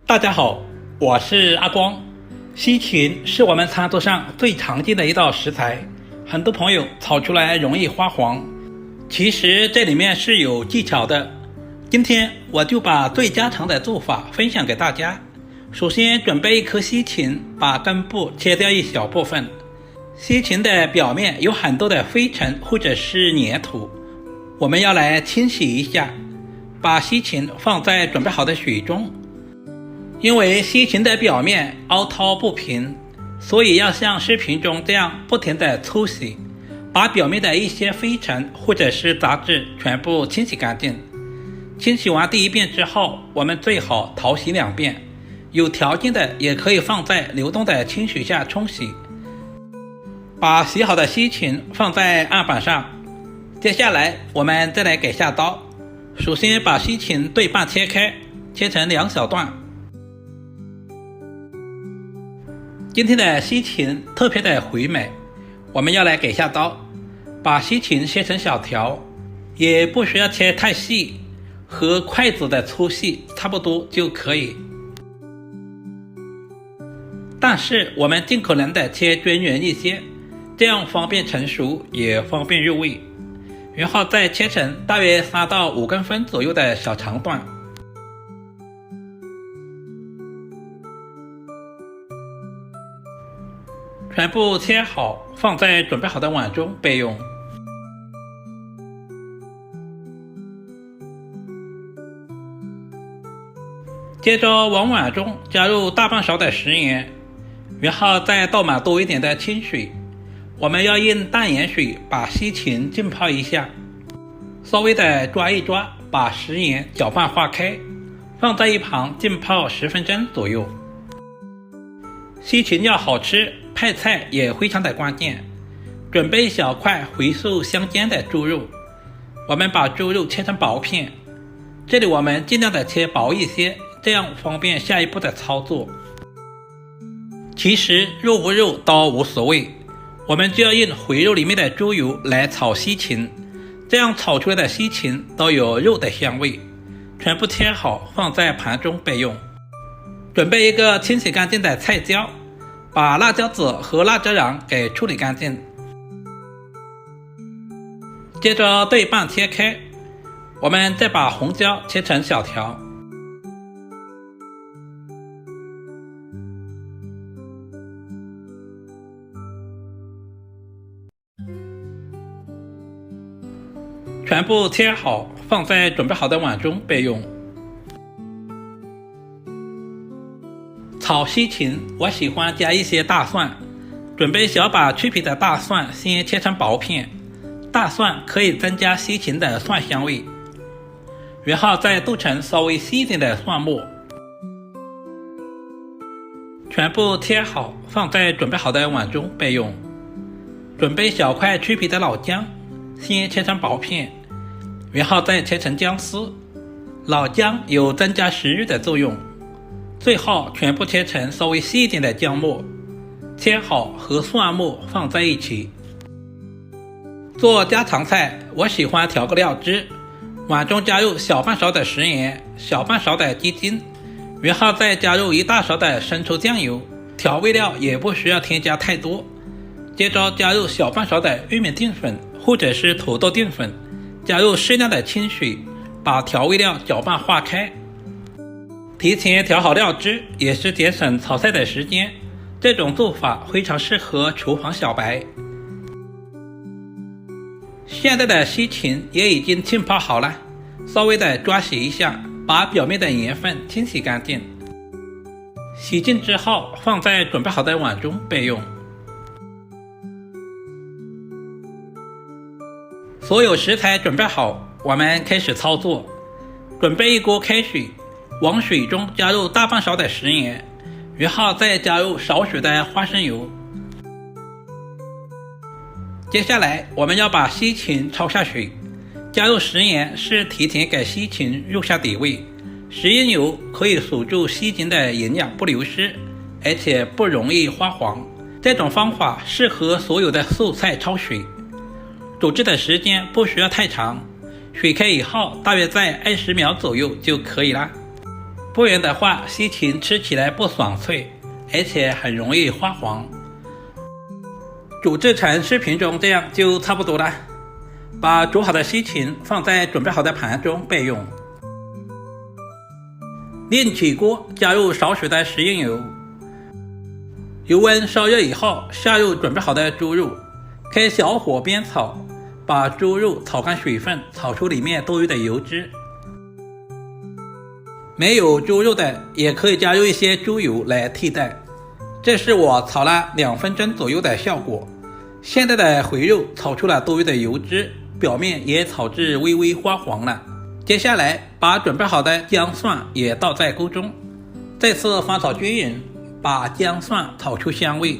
大家好，我是阿光。西芹是我们餐桌上最常见的一道食材，很多朋友炒出来容易发黄，其实这里面是有技巧的。今天我就把最家常的做法分享给大家。首先准备一颗西芹，把根部切掉一小部分。西芹的表面有很多的灰尘或者是粘土，我们要来清洗一下。把西芹放在准备好的水中，因为西芹的表面凹凸不平，所以要像视频中这样不停地搓洗，把表面的一些灰尘或者是杂质全部清洗干净。清洗完第一遍之后，我们最好淘洗2遍，有条件的也可以放在流动的清水下冲洗。把洗好的西芹放在案板上，接下来我们再来给下刀。首先把西芹对半切开，切成2小段。今天的西芹特别的回美，我们要来给下刀，把西芹切成小条，也不需要切太细，和筷子的粗细差不多就可以。但是我们尽可能的切均匀一些，这样方便成熟，也方便入味。然后再切成大约3到5公分左右的小长段。全部切好，放在准备好的碗中备用。接着往碗中加入大半勺的食盐，然后再倒满多一点的清水。我们要用淡盐水把西芹浸泡一下，稍微的抓一抓，把食盐搅拌化开，放在一旁浸泡10分钟左右。西芹要好吃，配菜也非常的关键。准备一小块回素香煎的猪肉，我们把猪肉切成薄片，这里我们尽量的切薄一些，这样方便下一步的操作。其实肉不肉都无所谓，我们就要用回肉里面的猪油来炒西芹，这样炒出来的西芹都有肉的香味。全部切好，放在盘中备用。准备一个清洗干净的菜椒，把辣椒籽和辣椒瓤给处理干净。接着对半切开，我们再把红椒切成小条。全部切好，放在准备好的碗中备用。炒西芹我喜欢加一些大蒜，准备小把去皮的大蒜先切成薄片，大蒜可以增加西芹的蒜香味，然后再剁成稍微细一点的蒜末。全部切好，放在准备好的碗中备用。准备小块去皮的老姜，先切成薄片，然后再切成姜丝。老姜有增加食欲的作用。最后全部切成稍微细一点的姜末，切好和蒜末放在一起。做家常菜，我喜欢调个料汁，碗中加入小半勺的食盐，小半勺的鸡精，然后再加入1大勺的生抽酱油，调味料也不需要添加太多。接着加入小半勺的玉米淀粉或者是土豆淀粉，加入适量的清水，把调味料搅拌化开。提前调好料汁也是节省炒菜的时间，这种做法非常适合厨房小白。现在的西芹也已经浸泡好了，稍微的抓洗一下，把表面的盐分清洗干净。洗净之后放在准备好的碗中备用。所有食材准备好，我们开始操作。准备一锅开水，往水中加入大半勺的食盐，然后再加入少许的花生油。接下来我们要把西芹焯下水，加入食盐是提前给西芹入下底味，食盐油可以锁住西芹的营养不流失，而且不容易发黄。这种方法适合所有的素菜焯水，煮制的时间不需要太长，水开以后大约在20秒左右就可以了。不然的话，西芹吃起来不爽脆，而且很容易发黄。煮制成视频中这样就差不多了。把煮好的西芹放在准备好的盘中备用。另起锅，加入少许的食用油，油温烧热以后，下入准备好的猪肉，开小火煸炒，把猪肉炒干水分，炒出里面多余的油脂。没有猪肉的也可以加入一些猪油来替代。这是我炒了2分钟左右的效果。现在的回肉炒出了多余的油脂，表面也炒至微微发黄了。接下来把准备好的姜蒜也倒在锅中，再次翻炒均匀，把姜蒜炒出香味。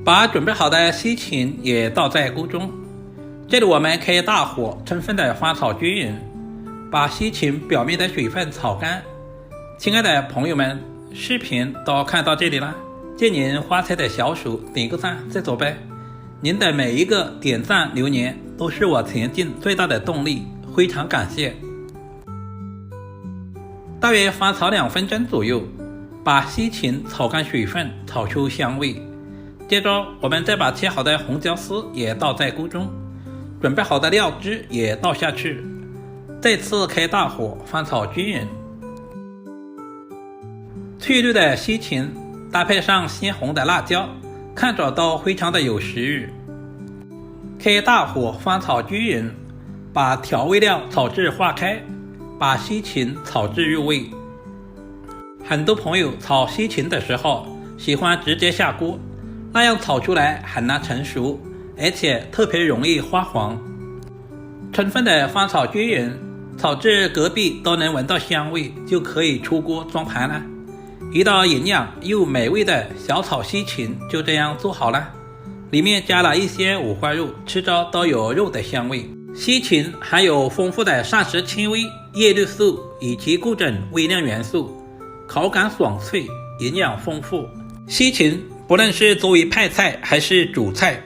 把准备好的西芹也倒在锅中，这里我们开大火充分的翻炒均匀，把西芹表面的水分炒干。亲爱的朋友们，视频都看到这里了，借您花菜的小手点个赞再走呗。您的每一个点赞留言都是我前进最大的动力，非常感谢。大约翻炒2分钟左右，把西芹炒干水分，炒出香味。接着我们再把切好的红椒丝也倒在锅中，准备好的料汁也倒下去，再次开大火翻炒均匀。翠绿的西芹搭配上鲜红的辣椒，看着都非常的有食欲。开大火翻炒均匀，把调味料炒至化开，把西芹炒至入味。很多朋友炒西芹的时候喜欢直接下锅，那样炒出来很难成熟，而且特别容易发黄。充分的翻炒均匀，炒至隔壁都能闻到香味，就可以出锅装盘了。一道营养又美味的小炒西芹就这样做好了，里面加了一些五花肉，吃着都有肉的香味。西芹含有丰富的膳食纤维、叶绿素以及各种微量元素，口感爽脆，营养丰富。西芹不论是作为派菜还是主菜，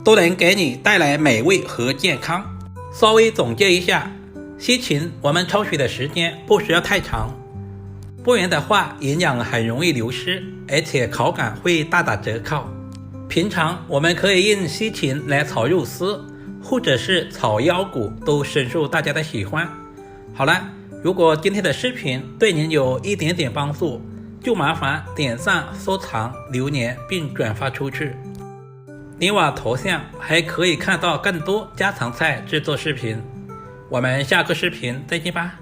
都能给你带来美味和健康。稍微总结一下，西芹我们焯水的时间不需要太长，不然的话营养很容易流失，而且口感会大打折扣。平常我们可以用西芹来炒肉丝，或者是炒腰骨，都深受大家的喜欢。好了，如果今天的视频对您有一点点帮助，就麻烦点赞、收藏、留言并转发出去。点我头像还可以看到更多家常菜制作视频。我们下个视频再见吧。